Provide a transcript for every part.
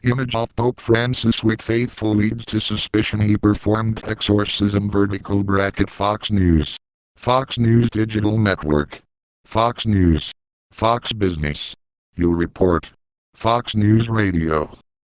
Image of Pope Francis with faithful leads to suspicion he performed exorcism. Fox News. Fox News Digital Network. Fox News. Fox Business. You report. Fox News Radio.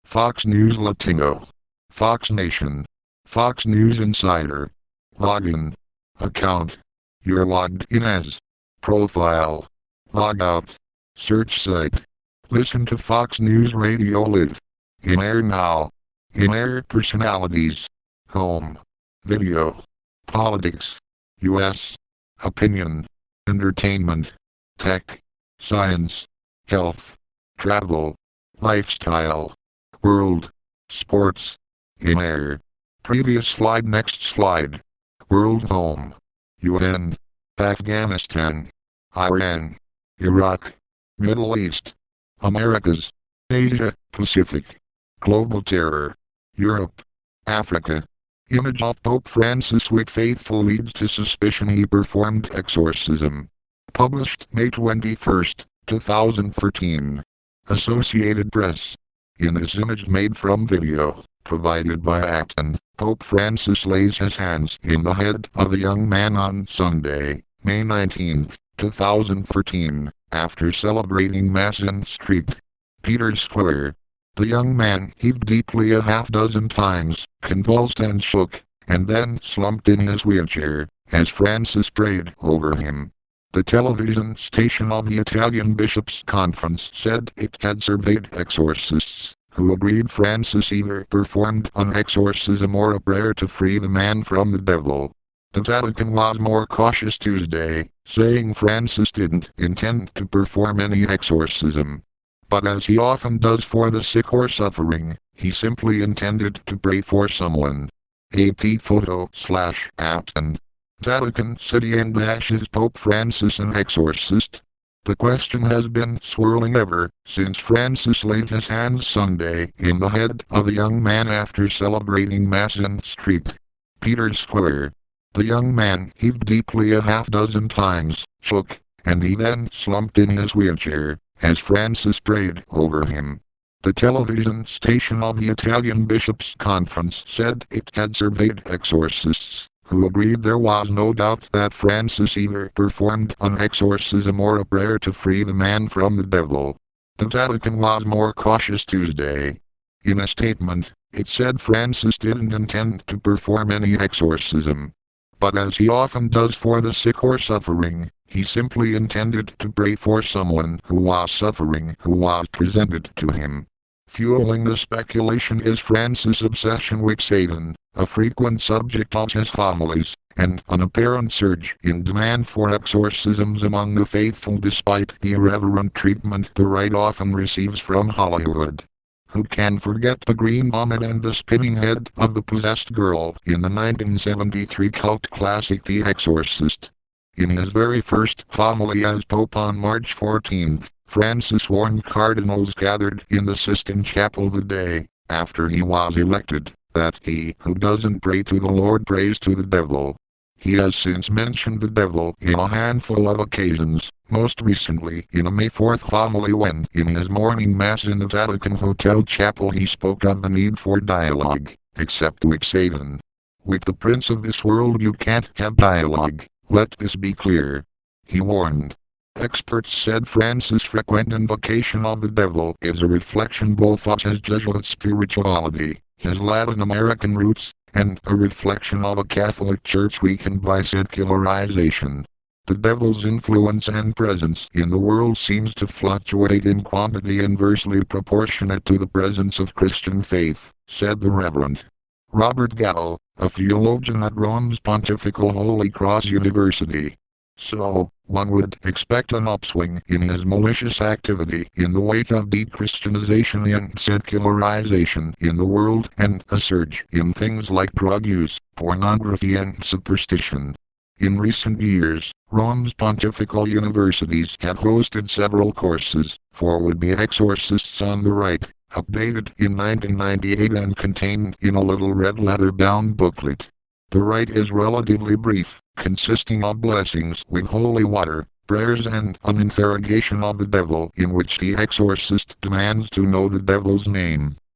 Fox News Latino. Fox Nation. Fox News Insider. Login. Account. You're logged in as. Profile. Log out. Search site. Listen to Fox News Radio Live. In air now. In air personalities. Home. Video. Politics. U.S. Opinion. Entertainment. Tech. Science. Health. Travel. Lifestyle. World. Sports. In air. Previous slide. Next slide. World home. UN. Afghanistan. Iran. Iraq. Middle East. Americas. Asia, Pacific. Global terror. Europe. Africa. Image of Pope Francis with faithful leads to suspicion he performed exorcism. Published May 21, 2013. Associated Press. In this image made from video, provided by Acton, Pope Francis lays his hands in the head of the young man on Sunday, May 19, 2013, after celebrating Mass in St. Peter's Square. The young man heaved deeply a half-dozen times, convulsed and shook, and then slumped in his wheelchair, as Francis prayed over him. The television station of the Italian Bishops' Conference said it had surveyed exorcists, who agreed Francis either performed an exorcism or a prayer to free the man from the devil. The Vatican was more cautious Tuesday, saying Francis didn't intend to perform any exorcism. But as he often does for the sick or suffering, he simply intended to pray for someone. AP photo/Acton. Vatican City and is Pope Francis an exorcist? The question has been swirling ever since Francis laid his hands Sunday in the head of the young man after celebrating Mass in St. Peter's Square. The young man heaved deeply a half-dozen times, shook, and he then slumped in his wheelchair, as Francis prayed over him. The television station of the Italian Bishops' Conference said it had surveyed exorcists, who agreed there was no doubt that Francis either performed an exorcism or a prayer to free the man from the devil. The Vatican was more cautious Tuesday. In a statement, it said Francis didn't intend to perform any exorcism. But as he often does for the sick or suffering, he simply intended to pray for someone who was suffering who was presented to him. Fueling the speculation is Francis' obsession with Satan, a frequent subject of his homilies, and an apparent surge in demand for exorcisms among the faithful despite the irreverent treatment the right often receives from Hollywood. Who can forget the green vomit and the spinning head of the possessed girl in the 1973 cult classic The Exorcist? In his very first homily as Pope on March 14, Francis warned cardinals gathered in the Sistine Chapel the day after he was elected, that he who doesn't pray to the Lord prays to the devil. He has since mentioned the devil in a handful of occasions, most recently in a May 4 homily when, in his morning mass in the Vatican Hotel Chapel, he spoke of the need for dialogue, except with Satan. With the prince of this world you can't have dialogue, let this be clear. He warned. Experts said Francis' frequent invocation of the devil is a reflection both of his Jesuit spirituality, his Latin American roots, and a reflection of a Catholic Church weakened by secularization. The devil's influence and presence in the world seems to fluctuate in quantity inversely proportionate to the presence of Christian faith, said the Reverend Robert Gallo, a theologian at Rome's Pontifical Holy Cross University. So, one would expect an upswing in his malicious activity in the wake of de-Christianization and secularization in the world, and a surge in things like drug use, pornography and superstition. In recent years, Rome's pontifical universities have hosted several courses for would-be exorcists on the right, updated in 1998 and contained in a little red leather-bound booklet. The rite is relatively brief, consisting of blessings with holy water, prayers and an interrogation of the devil in which the exorcist demands to know the devil's name.